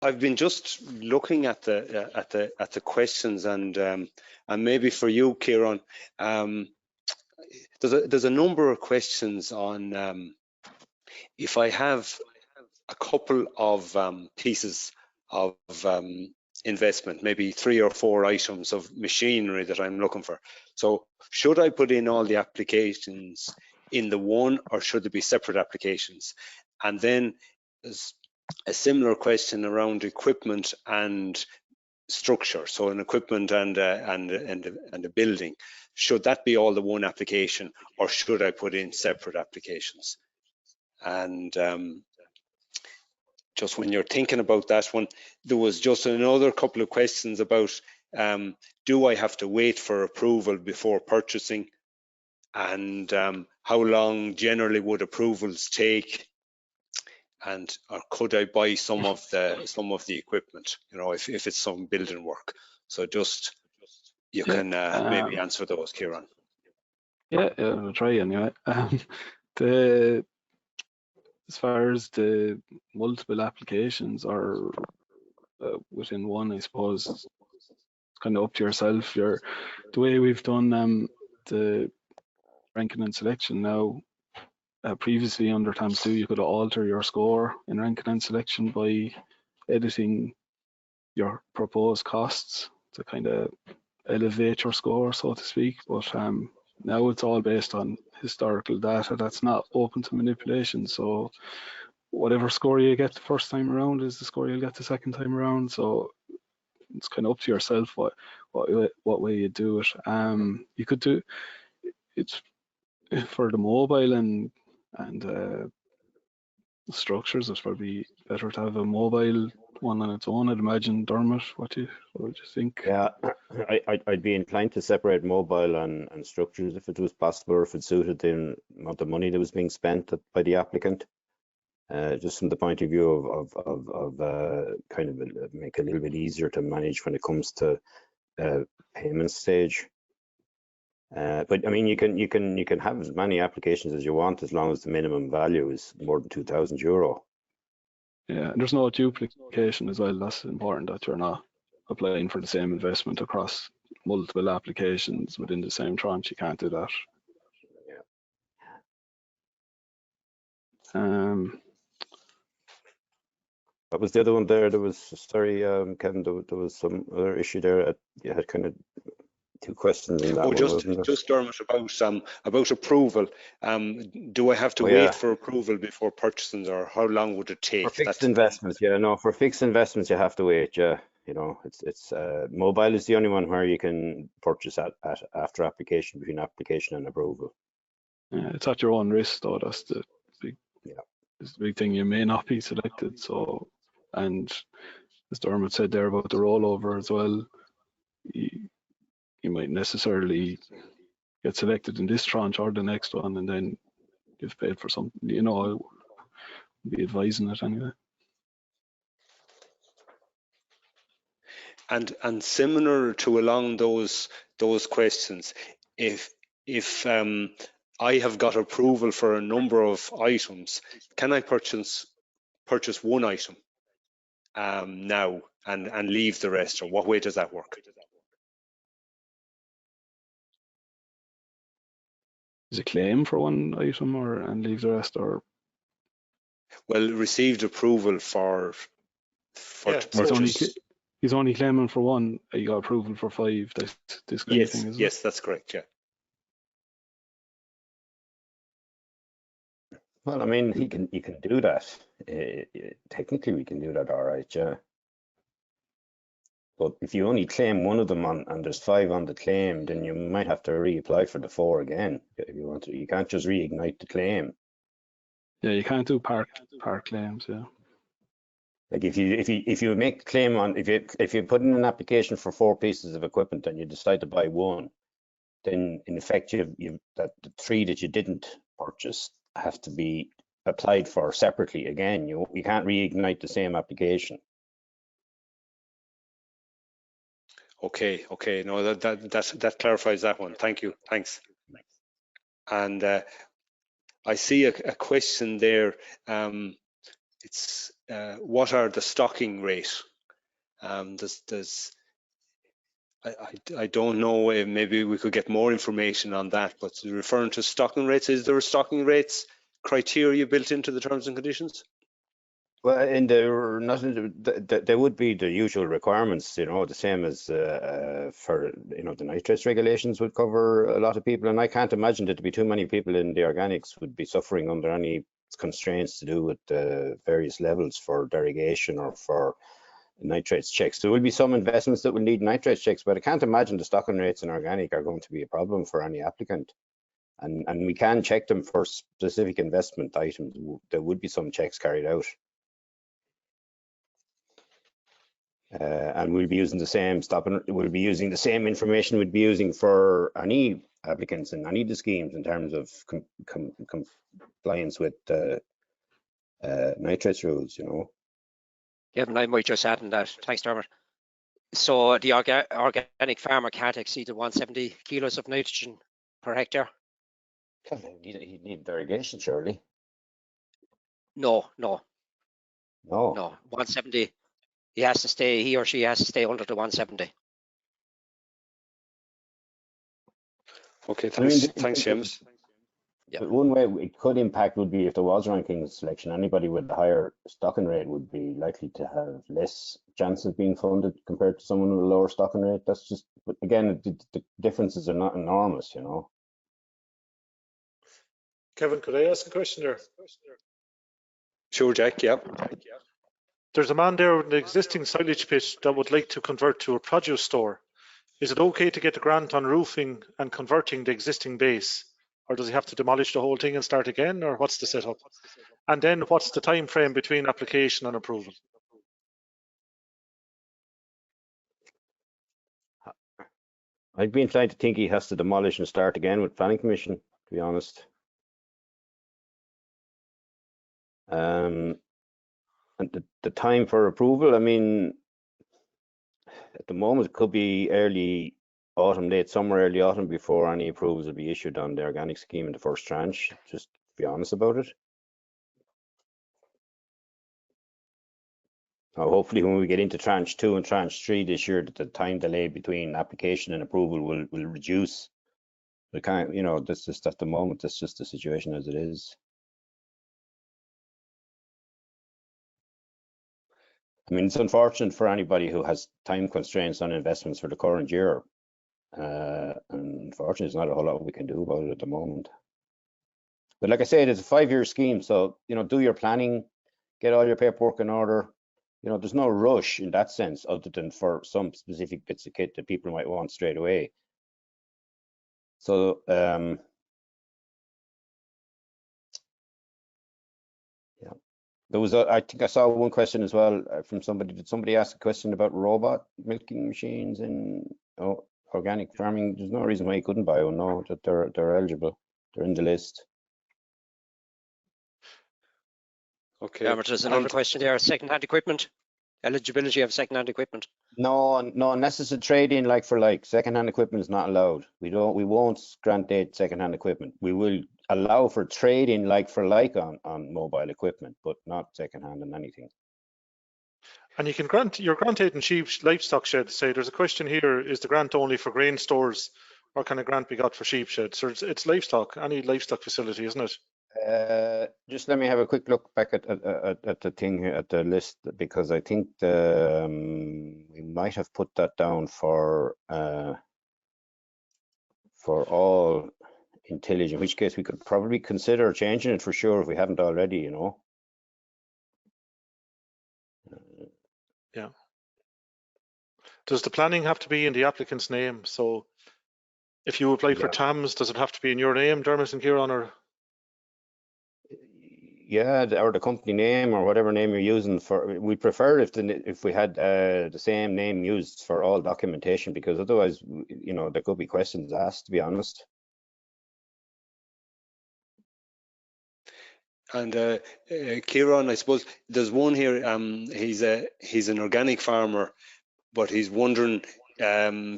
I've been just looking at the questions, and maybe for you, Ciarán, there's a number of questions on if I have a couple of pieces of investment, maybe 3 or 4 items of machinery that I'm looking for. So should I put in all the applications in the one, or should there be separate applications? And then there's a similar question around equipment and structure. So an equipment and a building, should that be all the one application, or should I put in separate applications? And just when you're thinking about that one, there was just another couple of questions about do I have to wait for approval before purchasing, and how long generally would approvals take, and or could I buy some of the equipment, you know, if it's some building work. So just you can maybe answer those, Ciarán. Yeah, I'll try anyway. As far as the multiple applications or within one, I suppose it's kind of up to yourself. The way we've done the ranking and selection now, previously under TAMS 2, you could alter your score in ranking and selection by editing your proposed costs to kind of elevate your score, so to speak. But now it's all based on historical data that's not open to manipulation. So whatever score you get the first time around is the score you'll get the second time around. So it's kind of up to yourself what way you do it. You could do it's for the mobile and structures. It's probably better to have a mobile one on its own, I'd imagine. Dermot, what would you think? Yeah, I'd be inclined to separate mobile and structures if it was possible, or if it suited the amount of money that was being spent by the applicant. Just from the point of view of kind of make it a little bit easier to manage when it comes to payment stage. But I mean, you can have as many applications as you want as long as the minimum value is more than €2,000. Yeah, and there's no duplication as well. That's important, that you're not applying for the same investment across multiple applications within the same tranche. You can't do that. Yeah. What was the other one there? There was, sorry, Kevin, there was some other issue there. You had kind of 2 questions in that one. Just Dermot, about approval. Do I have to wait for approval before purchasing, or how long would it take? For fixed investments, yeah, no. For fixed investments, you have to wait. Yeah, you know, it's mobile is the only one where you can purchase at after application, between application and approval. Yeah, it's at your own risk, though. That's the big. Yeah, it's the big thing. You may not be selected. So, and as Dermot said there about the rollover as well, you might necessarily get selected in this tranche or the next one, and then you've paid for something. You know, I'll be advising it anyway. And similar to along those questions, if I have got approval for a number of items, can I purchase one item now and leave the rest, or what way does that work? Is it claim for one item and leave the rest, or? Well, received approval for he's only claiming for one. You got approval for 5. This kind of thing, isn't it? That's correct. Yeah. Well, I mean, you can do that. Technically, we can do that, all right, yeah. But if you only claim one of them and there's 5 on the claim, then you might have to reapply for the 4 again if you want to. You can't just reignite the claim. Yeah, you can't do part claims. Yeah. Like if you make a claim on if you put in an application for 4 pieces of equipment and you decide to buy one, then in effect you that the 3 that you didn't purchase have to be applied for separately again. You can't reignite the same application. Okay. No, that clarifies that one. Thank you. Thanks. And I see a question there. it's what are the stocking rate? I don't know, maybe we could get more information on that, but referring to stocking rates, is there a stocking rates criteria built into the terms and conditions? Well, there would be the usual requirements, you know, the same as for, you know, the nitrates regulations would cover a lot of people, and I can't imagine that to be too many people in the organics would be suffering under any constraints to do with the various levels for derogation or for nitrates checks. There will be some investments that will need nitrates checks, but I can't imagine the stocking rates in organic are going to be a problem for any applicant. And we can check them for specific investment items. There would be some checks carried out. And we'll be using the same we'll be using the same information we'd be using for any applicants in any of the schemes in terms of compliance with nitrates rules, you know. Yeah, and I might just add in that. Thanks, Dermot. So the organic farmer can't exceed the 170 kilos of nitrogen per hectare? He'd need derogation, surely. No. 170. He or she has to stay under the 170. Okay, thanks, James. But one way it could impact would be if there was ranking selection, anybody with a higher stocking rate would be likely to have less chance of being funded compared to someone with a lower stocking rate. That's just, but again, the differences are not enormous, you know. Kevin, could I ask a question there? Sure, Jack, yeah. There's a man there with an existing silage pit that would like to convert to a produce store. Is it okay to get a grant on roofing and converting the existing base? Or does he have to demolish the whole thing and start again, or what's the setup? And then what's the time frame between application and approval? I'd be inclined to think he has to demolish and start again with planning permission, to be honest. And the time for approval, I mean, at the moment it could be early autumn, late summer, early autumn before any approvals will be issued on the organic scheme in the first tranche, just to be honest about it. Now, hopefully when we get into tranche 2 and tranche 3 this year, that the time delay between application and approval will reduce. We can't, you know, that's just at the moment, that's just the situation as it is. I mean, it's unfortunate for anybody who has time constraints on investments for the current year. And unfortunately, there's not a whole lot we can do about it at the moment. But like I said, it's a 5-year scheme, so, you know, do your planning, get all your paperwork in order. You know, there's no rush in that sense, other than for some specific bits of kit that people might want straight away. So, yeah. There was, I think I saw one question as well from somebody. Did somebody ask a question about robot milking machines in organic farming? There's no reason why you couldn't buy one. No, that they're eligible. They're in the list. Okay. Dermot, there's another question there. Second-hand equipment, eligibility of second-hand equipment. No, unless it's a trade-in like for like. Second-hand equipment is not allowed. We won't grant date second-hand equipment. We will allow for trade-in like for like on mobile equipment, but not second-hand on anything. And you can grant your grant aid in sheep livestock sheds. Say there's a question here: is the grant only for grain stores, or can a grant be got for sheep sheds? So it's livestock, any livestock facility, isn't it? Just let me have a quick look back at the thing here, at the list, because I think we might have put that down for all intelligent, in which case we could probably consider changing it for sure if we haven't already, you know. Yeah. Does the planning have to be in the applicant's name? So if you apply for TAMS, does it have to be in your name, Dermot and Ciarán, or? Yeah, or the company name or whatever name you're using for. We prefer if we had the same name used for all documentation, because otherwise, you know, there could be questions asked, to be honest. And Ciarán, I suppose there's one here. He's an organic farmer, but he's wondering,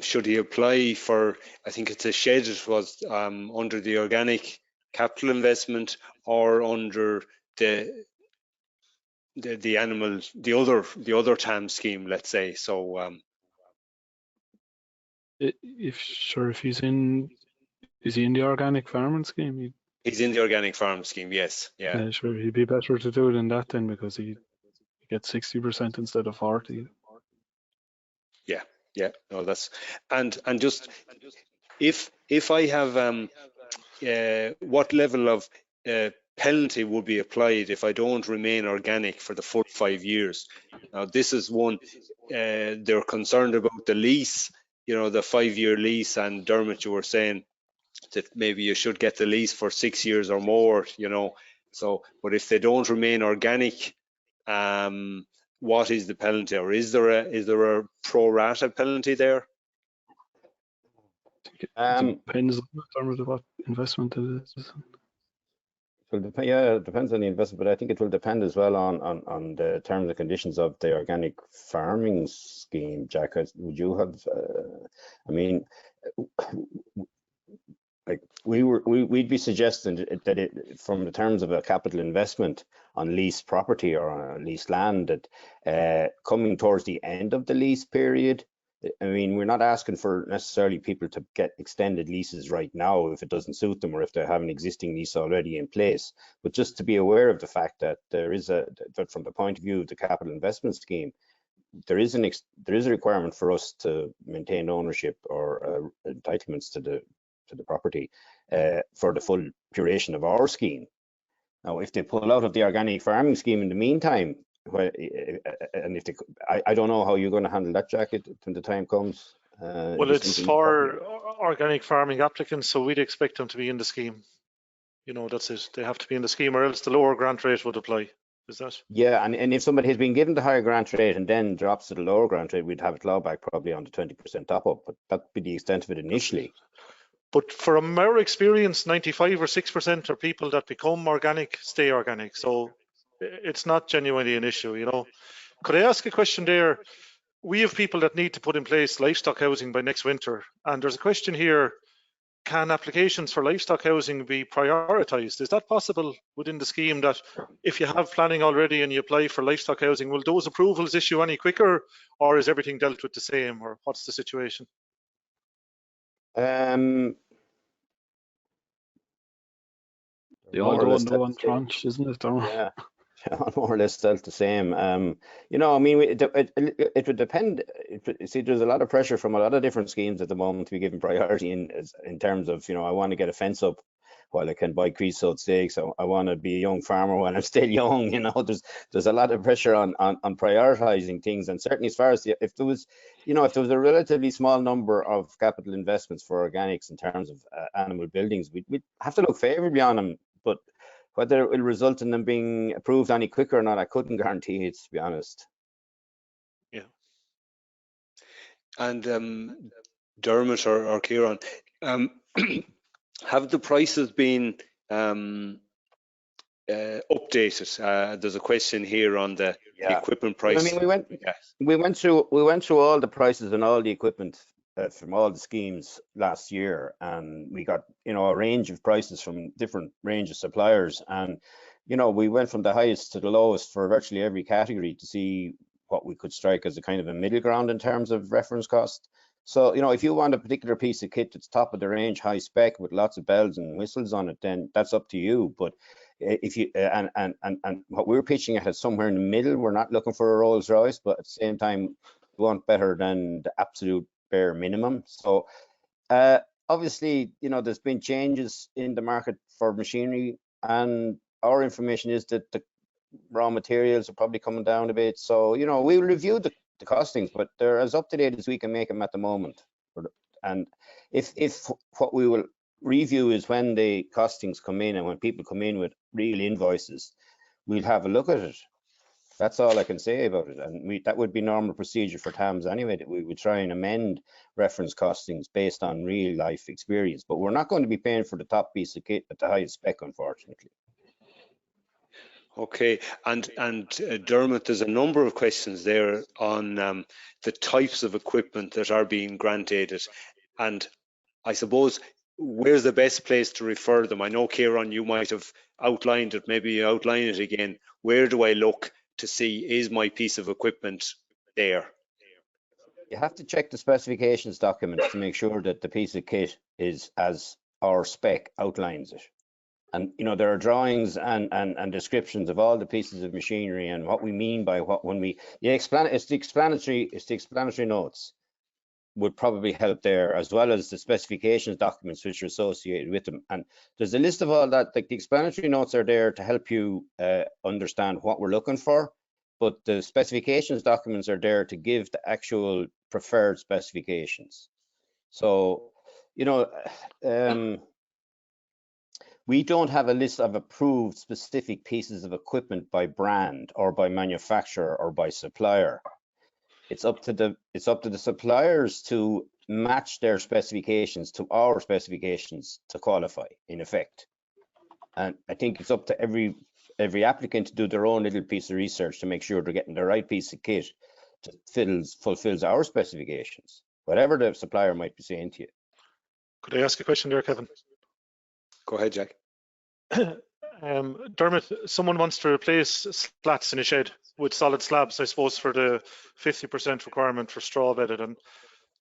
should he apply for? I think it's a shed. It was under the organic capital investment or under the the animal, the other TAMS scheme, let's say. So if he's in, is he in the organic farming scheme? he's in the organic farm scheme, yes. Yeah. Sure, he'd be better to do it in that then, because he gets 60% instead of 40. Yeah, no, that's and just if I have what level of penalty would be applied if I don't remain organic for the full 5 years? Now this is one they're concerned about the lease, you know, the 5-year lease, and Dermot, you were saying that maybe you should get the lease for 6 years or more, you know. So, but if they don't remain organic, what is the penalty, or is there a pro rata penalty there? It depends on what investment it is. Yeah, it depends on the investment, but I think it will depend as well on the terms and conditions of the organic farming scheme. Jack, would you have? I mean, like we'd be suggesting that it, from the terms of a capital investment on leased property or on leased land, that coming towards the end of the lease period, I mean, we're not asking for necessarily people to get extended leases right now if it doesn't suit them or if they have an existing lease already in place, but just to be aware of the fact that that from the point of view of the capital investment scheme, there is a requirement for us to maintain ownership or entitlements to the property for the full duration of our scheme. Now, if they pull out of the organic farming scheme in the meantime, and if they, I don't know how you're going to handle that, Jack, when the time comes. Well, it's for organic farming applicants, so we'd expect them to be in the scheme. You know, that's it. They have to be in the scheme, or else the lower grant rate would apply. Is that? Yeah, and if somebody has been given the higher grant rate and then drops to the lower grant rate, we'd have a clawback probably on the 20% top up, but that'd be the extent of it initially. But from our experience, 95 or 6% are people that become organic, stay organic. So it's not genuinely an issue, you know. Could I ask a question there? We have people that need to put in place livestock housing by next winter. And there's a question here, can applications for livestock housing be prioritised? Is that possible within the scheme, that if you have planning already and you apply for livestock housing, will those approvals issue any quicker, or is everything dealt with the same, or what's the situation? They all go under one tranche, isn't it? Yeah, more or less dealt the same. You know, I mean, it would depend. See, there's a lot of pressure from a lot of different schemes at the moment to be given priority in terms of, you know, I want to get a fence up while I can buy creosote stakes. I want to be a young farmer when I'm still young. You know, there's a lot of pressure on prioritizing things, and certainly as far as if there was a relatively small number of capital investments for organics in terms of animal buildings, we'd have to look favorably on them. But whether it will result in them being approved any quicker or not, I couldn't guarantee it, to be honest. Yeah. And Dermot or Ciarán, have the prices been updated? There's a question here on the equipment price. I mean, we went through all the prices and all the equipment from all the schemes last year, and we got, you know, a range of prices from different range of suppliers, and, you know, we went from the highest to the lowest for virtually every category to see what we could strike as a kind of a middle ground in terms of reference cost. So, you know, if you want a particular piece of kit that's top of the range, high spec with lots of bells and whistles on it, then that's up to you. But if you and what we're pitching at is somewhere in the middle. We're not looking for a Rolls Royce, but at the same time, we want better than the absolute bare minimum. So obviously, you know, there's been changes in the market for machinery, and our information is that the raw materials are probably coming down a bit. So, you know, we'll review the costings, but they're as up to date as we can make them at the moment. And if what we will review is when the costings come in and when people come in with real invoices, we'll have a look at it. That's all I can say about it. And that would be normal procedure for TAMS anyway, that we would try and amend reference costings based on real life experience. But we're not going to be paying for the top piece of kit at the highest spec, unfortunately. Okay, and Dermot, there's a number of questions there on the types of equipment that are being grant aided, and I suppose where's the best place to refer them? I know, Ciarán, you might have outlined it, maybe you outline it again. Where do I look to see, is my piece of equipment there? You have to check the specifications documents to make sure that the piece of kit is as our spec outlines it. And you know, there are drawings and descriptions of all the pieces of machinery and what we mean by what when we it's the explanatory notes would probably help there, as well as the specifications documents which are associated with them. And there's a list of all that. Like, the explanatory notes are there to help you understand what we're looking for, but the specifications documents are there to give the actual preferred specifications. So, you know, we don't have a list of approved specific pieces of equipment by brand or by manufacturer or by supplier. It's up to the suppliers to match their specifications to our specifications to qualify, in effect. And I think it's up to every applicant to do their own little piece of research to make sure they're getting the right piece of kit that fulfills our specifications, whatever the supplier might be saying to you. Could I ask a question there, Kevin? Go ahead, Jack. Dermot, someone wants to replace slats in a shed with solid slabs, I suppose, for the 50% requirement for straw bedded, and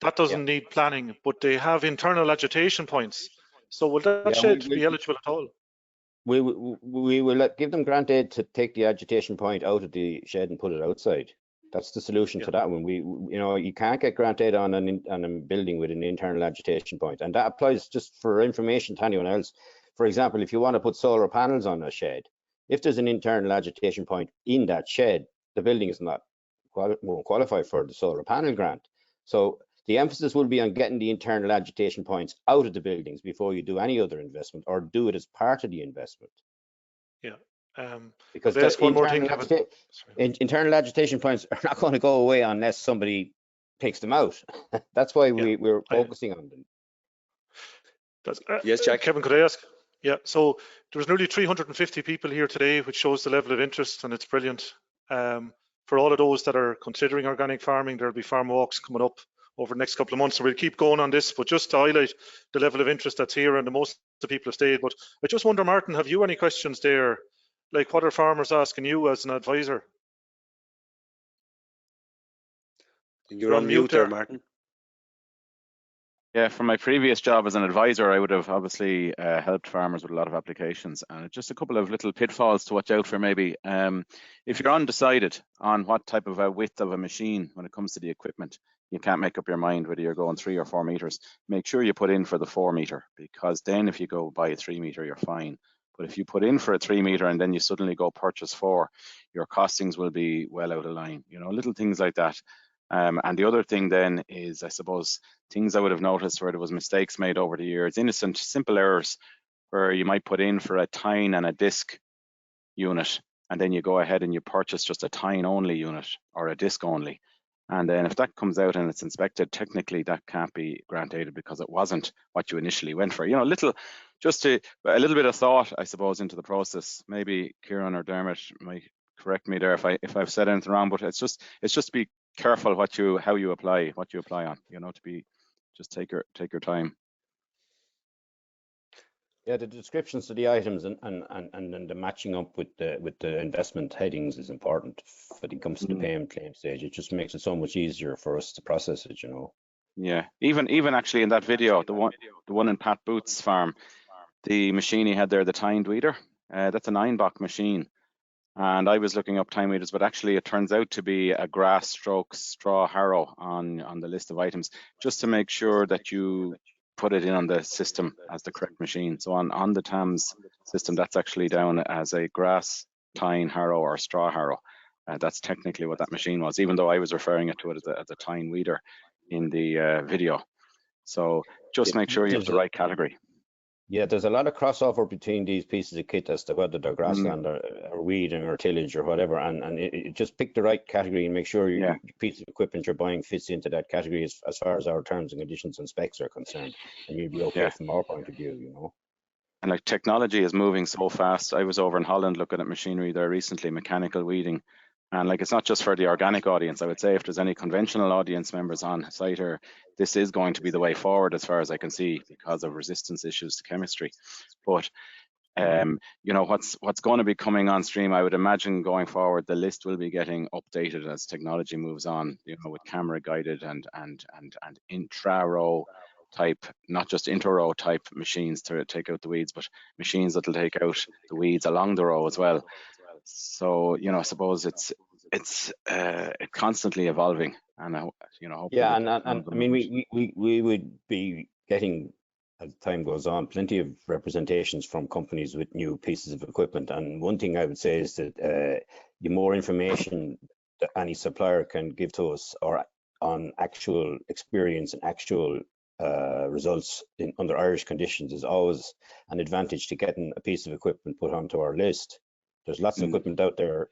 that doesn't need planning, but they have internal agitation points. So will that shed be eligible at all? We will give them grant aid to take the agitation point out of the shed and put it outside. That's the solution to that one. You know, you can't get grant aid on a building with an internal agitation point, and that applies just for information to anyone else. For example, if you want to put solar panels on a shed, if there's an internal agitation point in that shed, the building is won't qualify for the solar panel grant. So the emphasis will be on getting the internal agitation points out of the buildings before you do any other investment, or do it as part of the investment. Yeah. Because there's one more thing, internal agitation points are not going to go away unless somebody takes them out. That's why we're focusing on them. Yes, Jack. Kevin, could I ask? Yeah, so there's nearly 350 people here today, which shows the level of interest, and it's brilliant. For all of those that are considering organic farming, there'll be farm walks coming up over the next couple of months, so we'll keep going on this, but just to highlight the level of interest that's here, and most of the people have stayed. But I just wonder, Martin, have you any questions there? Like, what are farmers asking you as an advisor? You're on mute there, Martin. Yeah, from my previous job as an advisor, I would have obviously helped farmers with a lot of applications, and just a couple of little pitfalls to watch out for maybe. If you're undecided on what type of a width of a machine when it comes to the equipment, you can't make up your mind whether you're going 3 or 4 meters. Make sure you put in for the 4 meter, because then if you go buy a 3 meter, you're fine. But if you put in for a 3 meter and then you suddenly go purchase 4, your costings will be well out of line. You know, little things like that. And the other thing then is, I suppose, things I would have noticed where there was mistakes made over the years, innocent, simple errors, where you might put in for a tine and a disc unit, and then you go ahead and you purchase just a tine only unit or a disc only. And then if that comes out and it's inspected, technically that can't be grant aided because it wasn't what you initially went for. You know, a little bit of thought, I suppose, into the process. Maybe Ciarán or Dermot might correct me there if I've said anything wrong, but it's just to be careful how you apply on, you know, just take your time. Yeah, the descriptions of the items and the matching up with the investment headings is important when it comes to the payment claim stage. It just makes it so much easier for us to process it, you know. Yeah, even actually in that video, the one in Pat Booth's farm, the machine he had there, the tined weeder, that's a 9-bock machine. And I was looking up time weeders, but actually it turns out to be a grass stroke straw harrow on the list of items, just to make sure that you put it in on the system as the correct machine. So on the TAMS system, that's actually down as a grass tine harrow or straw harrow. That's technically what that machine was, even though I was referring to it as a tine weeder in the video. So just make sure you have the right category. Yeah, there's a lot of crossover between these pieces of kit as to whether they're grassland or weeding or tillage or whatever, and it just pick the right category and make sure your piece of equipment you're buying fits into that category as far as our terms and conditions and specs are concerned, and you'll be okay from our point of view, you know. And like, technology is moving so fast. I was over in Holland looking at machinery there recently, mechanical weeding. And like, it's not just for the organic audience. I would say if there's any conventional audience members on site here, this is going to be the way forward as far as I can see, because of resistance issues to chemistry. But You know, what's going to be coming on stream, I would imagine going forward, the list will be getting updated as technology moves on, you know, with camera guided and intra-row type, not just inter-row type machines to take out the weeds, but machines that'll take out the weeds along the row as well. So, you know, I suppose it's constantly evolving, and you know, yeah, and I mean, we would be getting, as time goes on, plenty of representations from companies with new pieces of equipment. And one thing I would say is that the more information that any supplier can give to us, or on actual experience and actual results under Irish conditions, is always an advantage to getting a piece of equipment put onto our list. There's lots of equipment out there.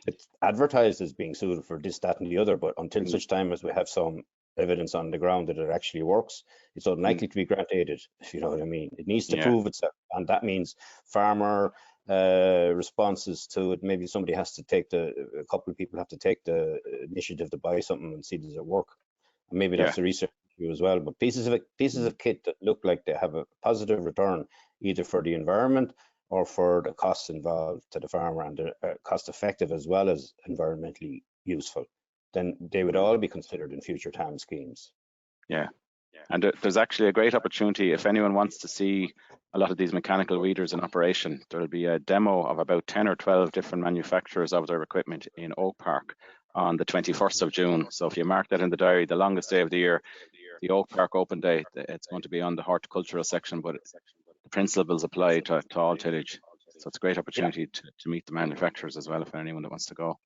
It's advertised as being suited for this, that, and the other, but until such time as we have some evidence on the ground that it actually works, it's unlikely to be grant aided, if you know what I mean. It needs to prove itself, and that means farmer responses to it. Maybe somebody has to take a couple of people have to take the initiative to buy something and see does it work. And maybe that's the research issue as well. But pieces of kit that look like they have a positive return, either for the environment or for the costs involved to the farmer, and they're cost effective as well as environmentally useful, then they would all be considered in future TAMS schemes. Yeah, and there's actually a great opportunity if anyone wants to see a lot of these mechanical weeders in operation. There'll be a demo of about 10 or 12 different manufacturers of their equipment in Oak Park on the 21st of June. So if you mark that in the diary, the longest day of the year, the Oak Park Open Day, it's going to be on the horticultural section, but the principles apply to all tillage. So it's a great opportunity to meet the manufacturers as well, if anyone that wants to go.